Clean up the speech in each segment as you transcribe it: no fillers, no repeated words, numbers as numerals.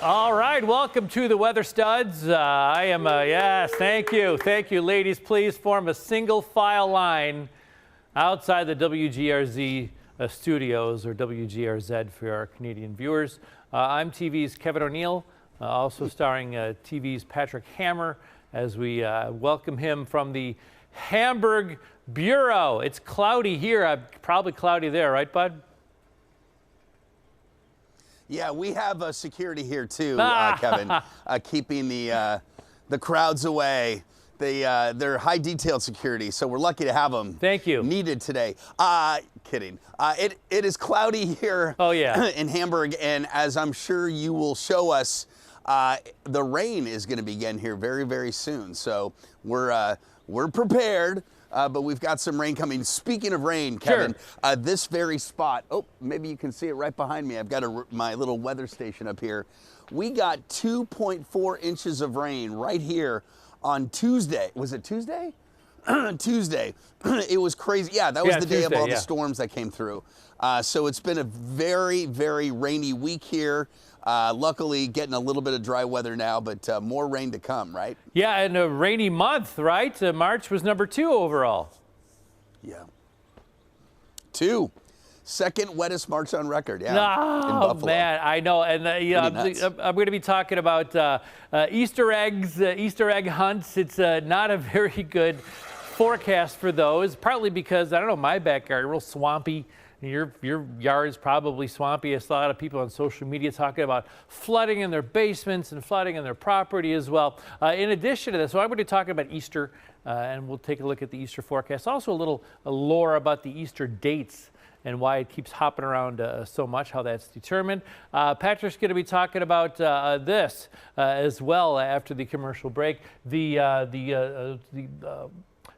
All right, welcome to the Weather Studs. I am, yes, thank you. Thank you, ladies. Please form a single file line outside the WGRZ studios, or WGRZ for our Canadian viewers. I'm TV's Kevin O'Neill, also starring TV's Patrick Hammer, as we welcome him from the Hamburg Bureau. It's cloudy here, probably cloudy there, right, bud? Yeah, we have security here too, Kevin, keeping the crowds away. They're high detailed security, so we're lucky to have them. Thank you. Needed today. Kidding. It is cloudy here. Oh yeah. In Hamburg, and as I'm sure you will show us, the rain is going to begin here very, very soon. So we're prepared. But we've got some rain coming. Speaking of rain, Kevin, sure. This very spot, oh, maybe you can see it right behind me. I've got my little weather station up here. We got 2.4 inches of rain right here on Tuesday. Was it Tuesday? Tuesday. It was crazy. Yeah, that was the day of all the storms that came through. So it's been a very, very rainy week here. Luckily, getting a little bit of dry weather now, but more rain to come, right? Yeah, and a rainy month, right? March was number 2 overall. Yeah. 2. Second wettest March on record, yeah. Oh, in Buffalo. Man, I know. And I'm going to be talking about Easter eggs, Easter egg hunts. It's not a very good forecast for those, partly because, I don't know, my backyard, real swampy. Your yard is probably swampy. I saw a lot of people on social media talking about flooding in their basements and flooding in their property as well. In addition to this, so I'm going to be talking about Easter, and we'll take a look at the Easter forecast. Also a little lore about the Easter dates and why it keeps hopping around so much, how that's determined. Patrick's going to be talking about this as well after the commercial break. The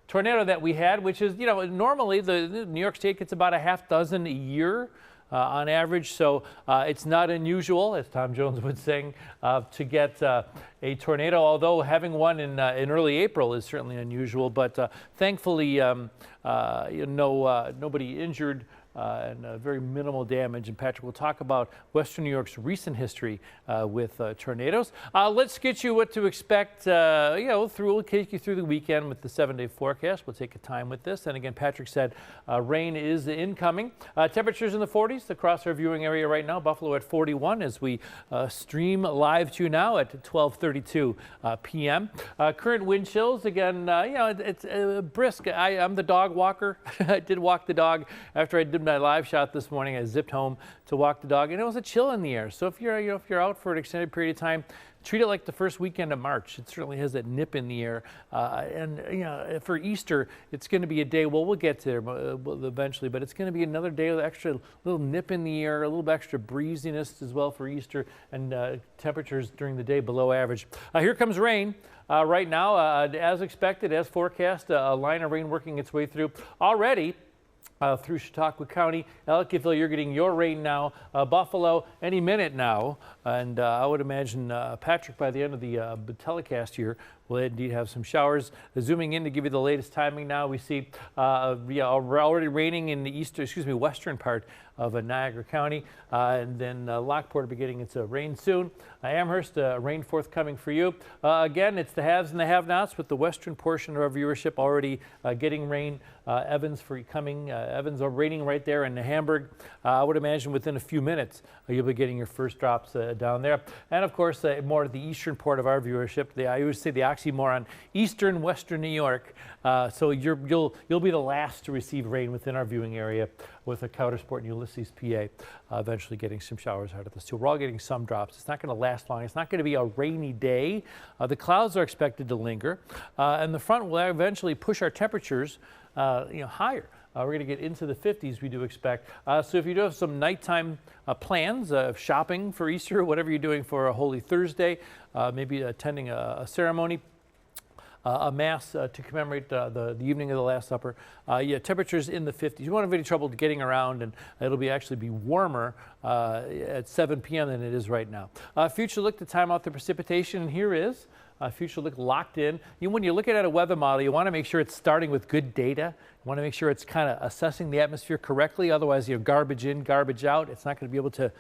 tornado that we had, which is, you know, normally the New York State gets about a half dozen a year on average, so it's not unusual, as Tom Jones would sing, to get a tornado, although having one in early April is certainly unusual, but thankfully nobody injured and very minimal damage. And Patrick will talk about Western New York's recent history with tornadoes. Let's get you what to expect. We'll take you through the weekend with the 7-day forecast. We'll take a time with this. And again, Patrick said rain is incoming. Temperatures in the 40s across our viewing area right now. Buffalo at 41 as we stream live to you now at 12:32 p.m. Current wind chills again. It's brisk. I'm the dog walker. I did walk the dog after I did my live shot this morning. I zipped home to walk the dog, and it was a chill in the air. So if you're out for an extended period of time, treat it like the first weekend of March. It certainly has that nip in the air. And for Easter, it's going to be a day. Well, we'll get there eventually, but it's going to be another day with extra little nip in the air, a little bit extra breeziness as well for Easter, and temperatures during the day below average. Here comes rain. Right now, as expected, as forecast, a line of rain working its way through already. Through Chautauqua County. Ellicottville, you're getting your rain now. Buffalo, any minute now. And I would imagine Patrick, by the end of the telecast here, will indeed have some showers. Zooming in to give you the latest timing now, we see already raining in the western part of Niagara County. And then Lockport beginning its rain soon. Amherst, rain forthcoming for you. Again, it's the haves and the have-nots, with the western portion of our viewership already getting rain. Evans Evans are raining right there in Hamburg. I would imagine within a few minutes you'll be getting your first drops down there. And of course, more of the eastern part of our viewership. I always say the oxymoron, eastern western New York. So you'll be the last to receive rain within our viewing area, with a Countersport and Ulysses, PA, eventually getting some showers out of this too. We're all getting some drops. It's not going to last long. It's not going to be a rainy day. The clouds are expected to linger, and the front will eventually push our temperatures higher. We're going to get into the 50s, we do expect. So if you do have some nighttime plans of shopping for Easter, whatever you're doing for a Holy Thursday, maybe attending a ceremony, a mass to commemorate the evening of the Last Supper. Temperatures in the 50s. You won't have any trouble getting around, and it'll actually be warmer at 7 p.m. than it is right now. Future look to time out the precipitation, and here is Future look locked in. When you're looking at a weather model, you want to make sure it's starting with good data. You want to make sure it's kind of assessing the atmosphere correctly. Otherwise, garbage in, garbage out. It's not going to be able to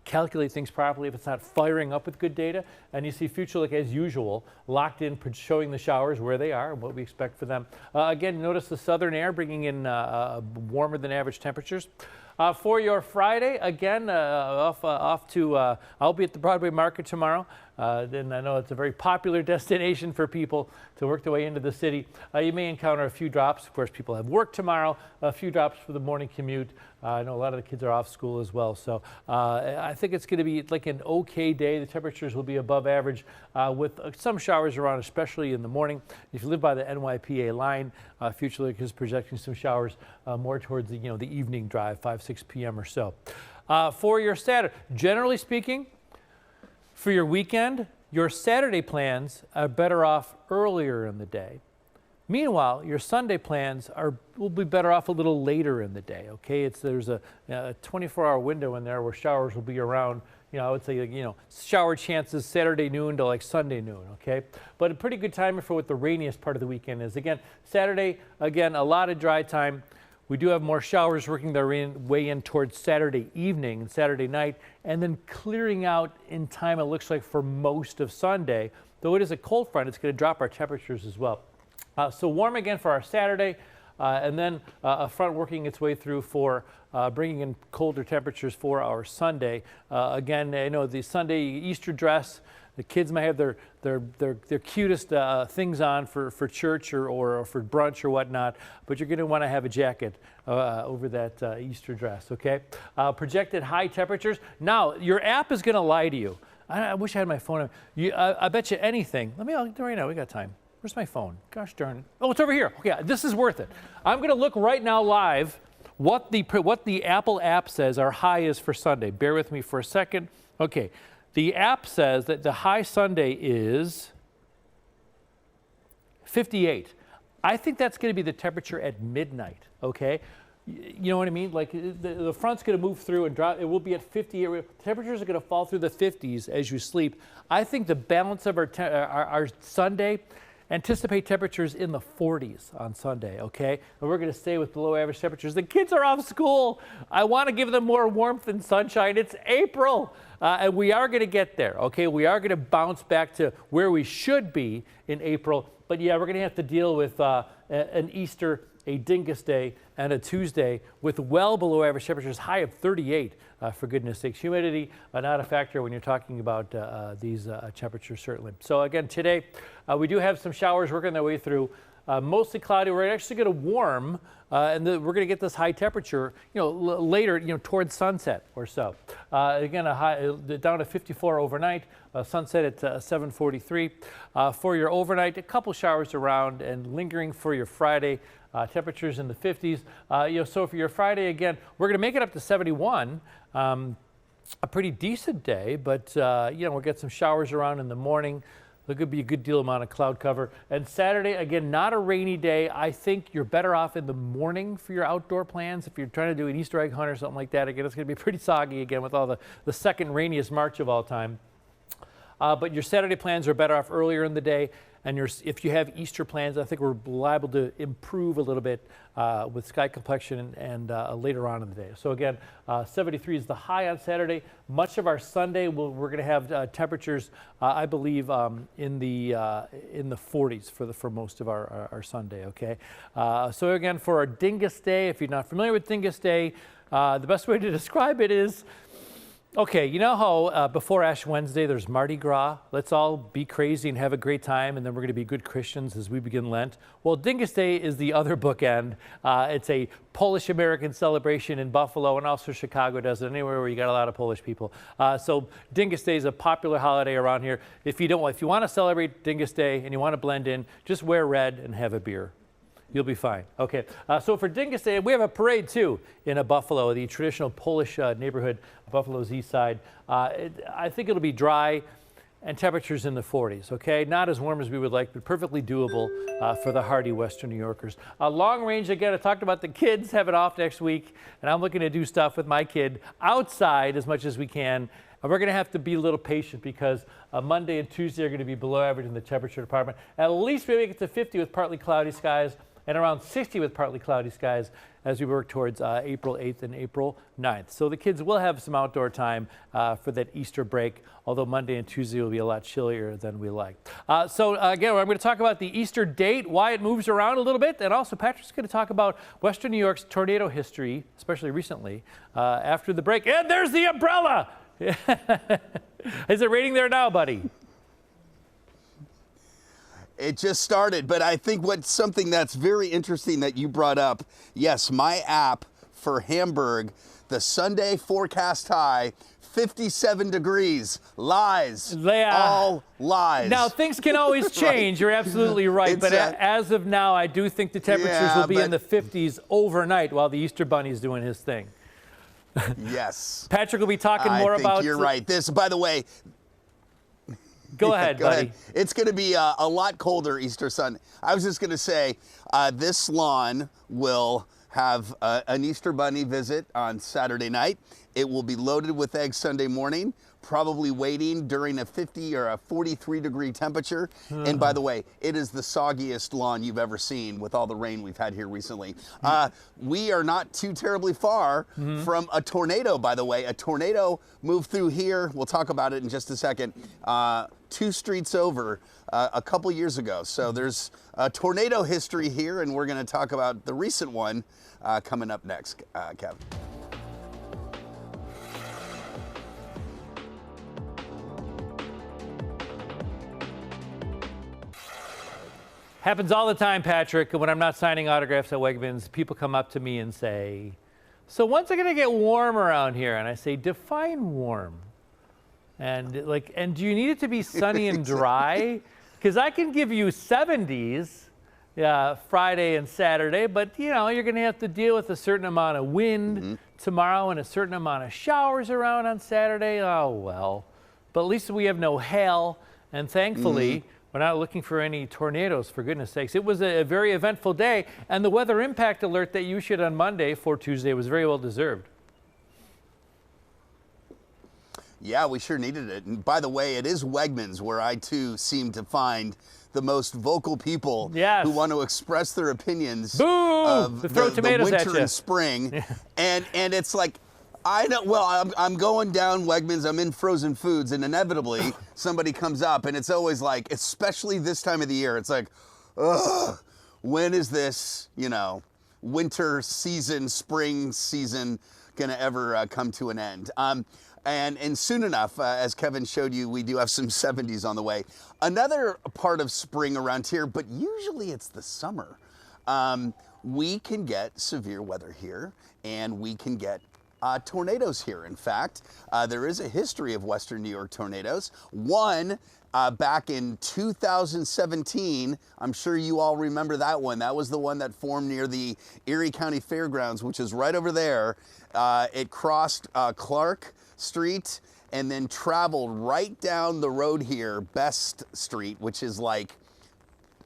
calculate things properly if it's not firing up with good data. And you see Future Look, as usual, locked in, showing the showers where they are and what we expect for them. Again, notice the southern air bringing in warmer than average temperatures. For your Friday, again, off to, I'll be at the Broadway Market tomorrow. Then I know it's a very popular destination for people to work their way into the city. You may encounter a few drops. Of course, people have work tomorrow, a few drops for the morning commute. I know a lot of the kids are off school as well. So I think it's going to be like an okay day. The temperatures will be above average with some showers around, especially in the morning. If you live by the NYPA line, Future Look is projecting some showers more towards the, the evening drive, 5, 6 p.m. or so. For your Saturday, generally speaking, for your weekend, your Saturday plans are better off earlier in the day. Meanwhile, your Sunday plans will be better off a little later in the day, okay? There's a 24-hour window in there where showers will be around, I would say, shower chances Saturday noon to like Sunday noon, okay? But a pretty good timing for what the rainiest part of the weekend is. Again, Saturday, again, a lot of dry time. We do have more showers working their way in towards Saturday evening and Saturday night, and then clearing out in time, it looks like, for most of Sunday. Though it is a cold front, it's going to drop our temperatures as well. So warm again for our Saturday, and then a front working its way through for bringing in colder temperatures for our Sunday. Again, the Sunday Easter dress, the kids may have their cutest things on for church or for brunch or whatnot, but you're going to want to have a jacket over that Easter dress, okay? Projected high temperatures. Now, your app is going to lie to you. I wish I had my phone. I bet you anything. I'll do it right now. We got time. Where's my phone? Gosh darn it. Oh, it's over here. Okay, this is worth it. I'm going to look right now live what the Apple app says our high is for Sunday. Bear with me for a second. Okay, the app says that the high Sunday is 58. I think that's going to be the temperature at midnight, okay? You know what I mean? Like the front's going to move through and drop. It will be at 58. Temperatures are going to fall through the 50s as you sleep. I think the balance of our Sunday, anticipate temperatures in the 40s on Sunday, okay? And we're going to stay with below average temperatures. The kids are off school. I want to give them more warmth and sunshine. It's April, and we are going to get there, okay? We are going to bounce back to where we should be in April. But yeah, we're going to have to deal with an Easter, a Dingus Day, and a Tuesday with well below average temperatures, high of 38, for goodness sakes. Humidity, not a factor when you're talking about these temperatures, certainly. So again, today, we do have some showers working their way through. Mostly cloudy. We're actually going to warm, and we're going to get this high temperature, later, towards sunset or so. Again, a high down to 54 overnight. Sunset at 7:43. For your overnight, a couple showers around and lingering for your Friday. Temperatures in the 50s. So for your Friday, again, we're going to make it up to 71. A pretty decent day, but we'll get some showers around in the morning. There could be a good deal amount of cloud cover. And Saturday, again, not a rainy day. I think you're better off in the morning for your outdoor plans. If you're trying to do an Easter egg hunt or something like that, again, it's going to be pretty soggy again with all the second rainiest March of all time. But your Saturday plans are better off earlier in the day. And if you have Easter plans, I think we're liable to improve a little bit with sky complexion and later on in the day. So again, 73 is the high on Saturday. Much of our Sunday, we're going to have temperatures, I believe, in the 40s for most of our Sunday. Okay. So again, for our Dingus Day, if you're not familiar with Dingus Day, the best way to describe it is, okay, you know how before Ash Wednesday there's Mardi Gras? Let's all be crazy and have a great time, and then we're going to be good Christians as we begin Lent. Well, Dingus Day is the other bookend. It's a Polish-American celebration in Buffalo, and also Chicago does it, anywhere where you got a lot of Polish people. So Dingus Day is a popular holiday around here. If you want to celebrate Dingus Day and you want to blend in, just wear red and have a beer. You'll be fine. Okay, so for Dingus Day, we have a parade too in Buffalo, the traditional Polish neighborhood, Buffalo's east side. I think it'll be dry and temperatures in the 40s, okay? Not as warm as we would like, but perfectly doable for the hardy Western New Yorkers. Long range, again, I talked about the kids having off next week, and I'm looking to do stuff with my kid outside as much as we can. And we're going to have to be a little patient because Monday and Tuesday are going to be below average in the temperature department. At least we make it to 50 with partly cloudy skies and around 60 with partly cloudy skies as we work towards April 8th and April 9th. So the kids will have some outdoor time for that Easter break, although Monday and Tuesday will be a lot chillier than we like. So again, I'm going to talk about the Easter date, why it moves around a little bit, and also Patrick's going to talk about Western New York's tornado history, especially recently, after the break. And there's the umbrella! Is it raining there now, buddy? It just started, but I think what's something that's very interesting that you brought up, yes, my app for Hamburg, the Sunday forecast high, 57 degrees, lies, all lies. Now, things can always change. You're absolutely right. But as of now, I do think the temperatures will be in the 50s overnight while the Easter Bunny is doing his thing. Yes. Patrick will be talking more about... I think you're right. This, by the way... Go ahead, buddy. It's going to be a lot colder Easter Sunday. I was just going to say, this lawn will have an Easter Bunny visit on Saturday night. It will be loaded with eggs Sunday morning, probably waiting during a 50 or a 43 degree temperature. And by the way, it is the soggiest lawn you've ever seen with all the rain we've had here recently. We are not too terribly far from a tornado, by the way. A tornado moved through here. We'll talk about it in just a second. 2 streets over a couple years ago. So there's a tornado history here, and we're going to talk about the recent one coming up next, Kevin. Happens all the time, Patrick. When I'm not signing autographs at Wegmans, people come up to me and say, so when's it going to get warm around here? And I say, define warm. And do you need it to be sunny and dry? Because I can give you 70s Friday and Saturday, but you know, you're going to have to deal with a certain amount of wind tomorrow and a certain amount of showers around on Saturday. Oh, well. But at least we have no hail, and thankfully, we're not looking for any tornadoes, for goodness sakes. It was a very eventful day, and the weather impact alert that you issued on Monday for Tuesday was very well deserved. Yeah, we sure needed it. And by the way, it is Wegmans where I too seem to find the most vocal people who want to express their opinions of the winter and spring. And it's like, I know, well, I'm going down Wegmans, I'm in frozen foods, and inevitably somebody comes up, and it's always like, especially this time of the year, it's like, ugh, when is this, you know, winter season, spring season gonna ever come to an end? And soon enough, as Kevin showed you, we do have some 70s on the way. Another part of spring around here, but usually it's the summer. We can get severe weather here, and we can get tornadoes here. In fact, there is a history of Western New York tornadoes. One back in 2017, I'm sure you all remember that one. That was the one that formed near the Erie County Fairgrounds, which is right over there. It crossed Clark Street and then traveled right down the road here, Best Street, which is like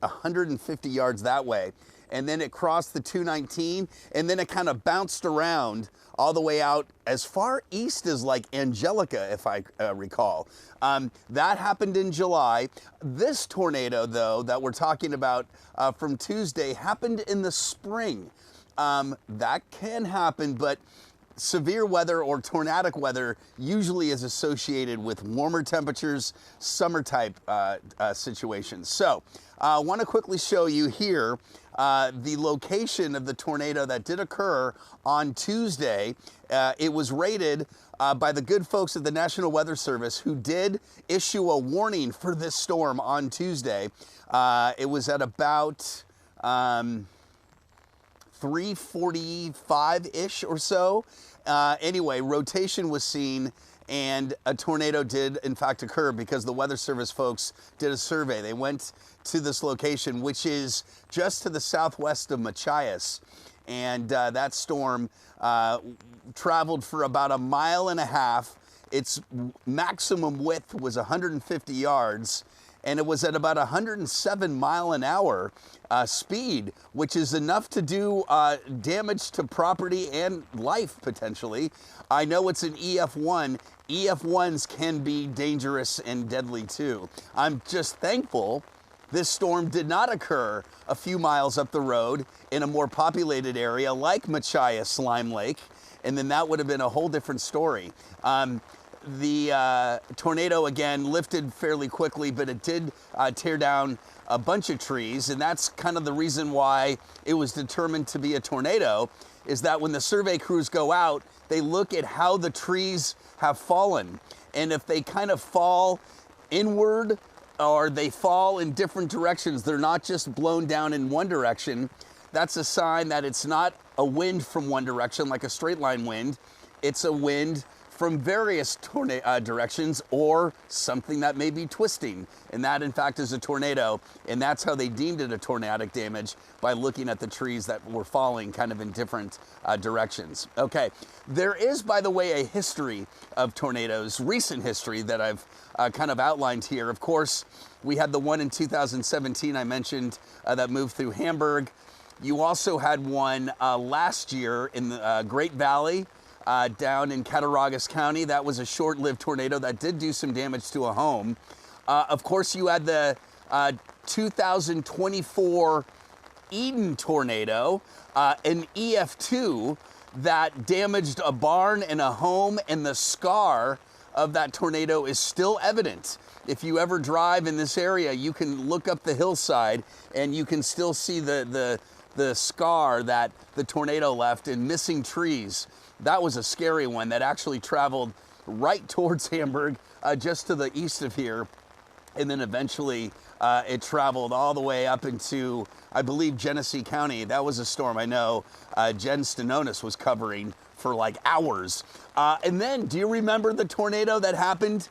150 yards that way. And then it crossed the 219, and then it kind of bounced around all the way out as far east as like Angelica, if I recall. That happened in July. This tornado, though, that we're talking about from Tuesday happened in the spring. That can happen, but severe weather or tornadic weather usually is associated with warmer temperatures, summer type situations. So I want to quickly show you here the location of the tornado that did occur on Tuesday. It was rated by the good folks at the National Weather Service, who did issue a warning for this storm on Tuesday. It was at about 3:45-ish or so. Anyway, rotation was seen, and a tornado did in fact occur because the Weather Service folks did a survey. They went to this location, which is just to the southwest of Machias, and that storm traveled for about 1.5 miles. Its maximum width was 150 yards, and it was at about 107 mile an hour speed, which is enough to do damage to property and life potentially. I know it's an EF1. EF1s can be dangerous and deadly too. I'm just thankful this storm did not occur a few miles up the road in a more populated area like Machias Slime Lake, and then that would have been a whole different story. The tornado, again, lifted fairly quickly, but it did tear down a bunch of trees, and that's kind of the reason why it was determined to be a tornado, is that when the survey crews go out, they look at how the trees have fallen. And if they kind of fall inward or they fall in different directions, they're not just blown down in one direction, that's a sign that it's not a wind from one direction like a straight line wind. It's a wind from various directions, or something that may be twisting. And that, in fact, is a tornado. And that's how they deemed it a tornadic damage, by looking at the trees that were falling kind of in different directions. Okay, there is, by the way, a history of tornadoes, recent history that I've kind of outlined here. Of course, we had the one in 2017 I mentioned that moved through Hamburg. You also had one last year in the Great Valley, down in Cattaraugus County. That was a short-lived tornado that did do some damage to a home. Of course, you had the 2024 Eden tornado, an EF2 that damaged a barn and a home, and the scar of that tornado is still evident. If you ever drive in this area, you can look up the hillside and you can still see the scar that the tornado left, and missing trees. That was a scary one that actually traveled right towards Hamburg, just to the east of here. And then eventually it traveled all the way up into, I believe, Genesee County. That was a storm I know Jen Stenonis was covering for like hours. And then, do you remember the tornado that happened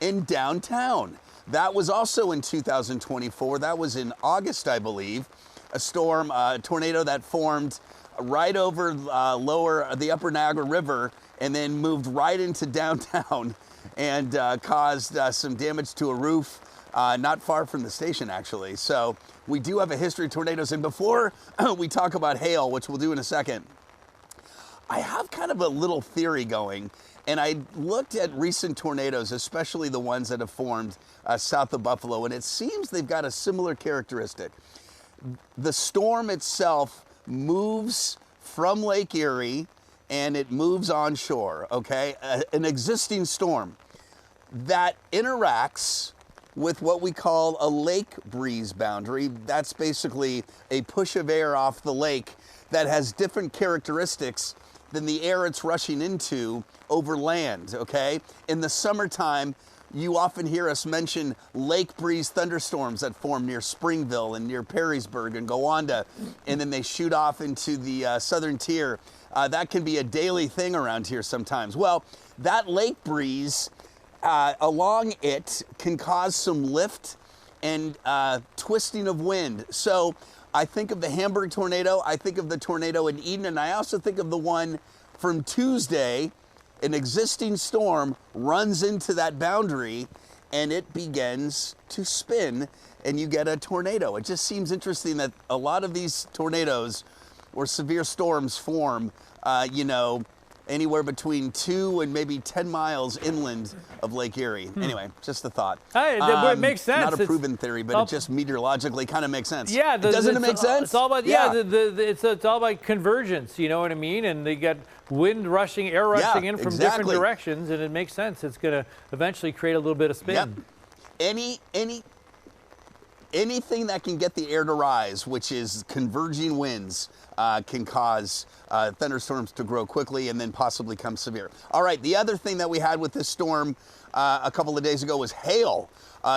in downtown? That was also in 2024. That was in August, I believe. A storm, a tornado that formed right over the upper Niagara River, and then moved right into downtown and caused some damage to a roof not far from the station, actually. So we do have a history of tornadoes. And before we talk about hail, which we'll do in a second, I have kind of a little theory going. And I looked at recent tornadoes, especially the ones that have formed south of Buffalo, and it seems they've got a similar characteristic. The storm itself moves from Lake Erie and it moves onshore, okay? An existing storm that interacts with what we call a lake breeze boundary. That's basically a push of air off the lake that has different characteristics than the air it's rushing into over land, okay? In the summertime, you often hear us mention lake breeze thunderstorms that form near Springville and near Perrysburg and Gowanda, and then they shoot off into the southern tier. That can be a daily thing around here sometimes. Well, that lake breeze along it can cause some lift and twisting of wind. So I think of the Hamburg tornado, I think of the tornado in Eden, and I also think of the one from Tuesday. An existing storm runs into that boundary and it begins to spin and you get a tornado. It just seems interesting that a lot of these tornadoes or severe storms form, you know, anywhere between 2 and maybe 10 miles inland of Lake Erie. Anyway, just a thought. It makes sense. Not a proven theory, but it just meteorologically kind of makes sense. Yeah, doesn't it make sense? It's all about it's all about convergence. You know what I mean? And they get wind rushing, air rushing in from different directions, and it makes sense. It's going to eventually create a little bit of spin. Yep. Anything that can get the air to rise, which is converging winds, can cause thunderstorms to grow quickly and then possibly become severe. All right, the other thing that we had with this storm a couple of days ago was hail.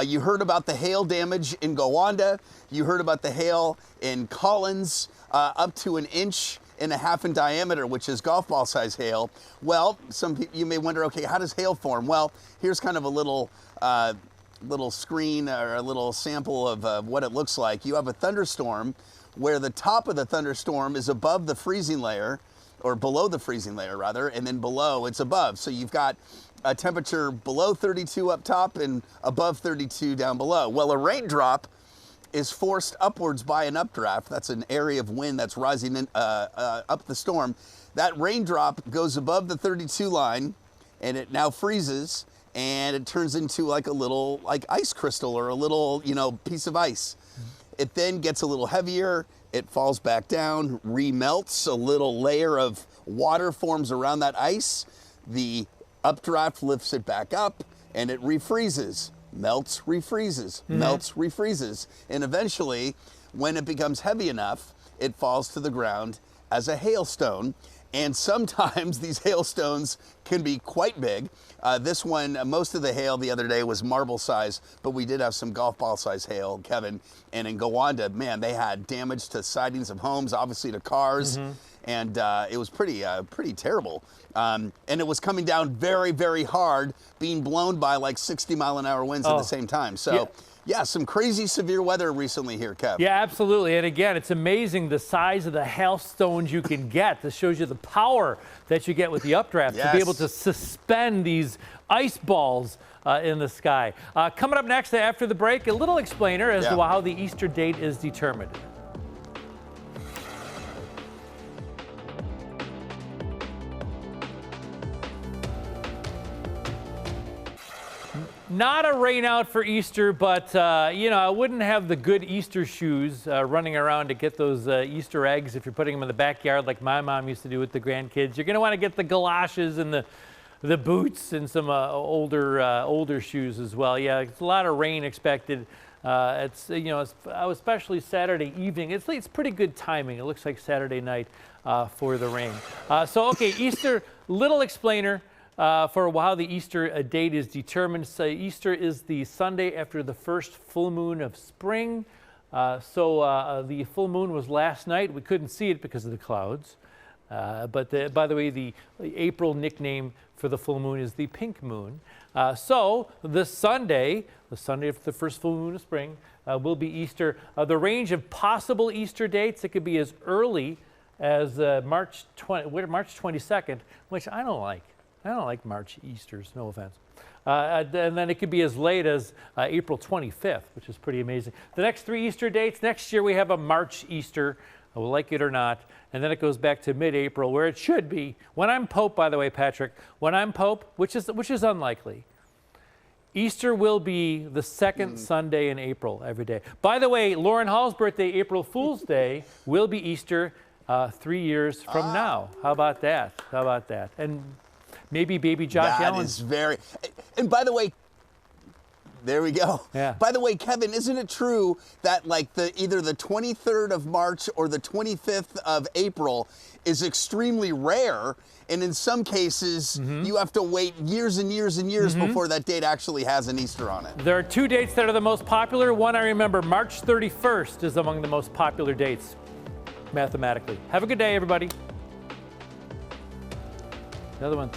You heard about the hail damage in Gowanda. You heard about the hail in Collins, up to 1.5 inches in diameter, which is golf ball size hail. Well, some people, you may wonder, okay, how does hail form? Well, here's kind of a little screen or a little sample of what it looks like. You have a thunderstorm where the top of the thunderstorm is above the freezing layer, or below the freezing layer rather, and then below it's above. So you've got a temperature below 32 up top and above 32 down below. Well, a raindrop is forced upwards by an updraft. That's an area of wind that's rising up the storm. That raindrop goes above the 32 line, and it now freezes, and it turns into like a little ice crystal or a little piece of ice. It then gets a little heavier. It falls back down, remelts. A little layer of water forms around that ice. The updraft lifts it back up, and it refreezes. Melts, refreezes, melts, refreezes. And eventually, when it becomes heavy enough, it falls to the ground as a hailstone. And sometimes these hailstones can be quite big. This one, most of the hail the other day was marble size, but we did have some golf ball size hail, Kevin. And in Gowanda, man, they had damage to sidings of homes, obviously to cars. And it was pretty terrible. And it was coming down very, very hard, being blown by like 60-mile-an-hour winds at the same time. So, yeah, some crazy severe weather recently here, Kev. Yeah, absolutely. And again, it's amazing the size of the hailstones you can get. This shows you the power that you get with the updraft to be able to suspend these ice balls in the sky. Coming up next after the break, a little explainer as to how the Easter date is determined. Not a rain out for Easter, but, I wouldn't have the good Easter shoes running around to get those Easter eggs if you're putting them in the backyard like my mom used to do with the grandkids. You're going to want to get the galoshes and the boots and some older shoes as well. Yeah, it's a lot of rain expected. It's especially Saturday evening. It's pretty good timing. It looks like Saturday night for the rain. Easter, little explainer. For how the Easter date is determined. So Easter is the Sunday after the first full moon of spring. The full moon was last night. We couldn't see it because of the clouds. By the way, the April nickname for the full moon is the pink moon. So the Sunday after the first full moon of spring, will be Easter. The range of possible Easter dates, it could be as early as March 22nd, which I don't like. I don't like March Easters, no offense. And then it could be as late as April 25th, which is pretty amazing. The next 3 Easter dates, next year we have a March Easter, we'll like it or not, and then it goes back to mid-April where it should be. When I'm Pope, by the way, Patrick, when I'm Pope, which is unlikely, Easter will be the second Sunday in April every day. By the way, Lauren Hall's birthday, April Fool's Day, will be Easter 3 years from now. How about that? And maybe baby Josh Allen. That is very, and by the way, there we go. Yeah. By the way, Kevin, isn't it true that like either the 23rd of March or the 25th of April is extremely rare, and in some cases you have to wait years and years and years before that date actually has an Easter on it? There are 2 dates that are the most popular. One I remember, March 31st is among the most popular dates mathematically. Have a good day, everybody. Another one.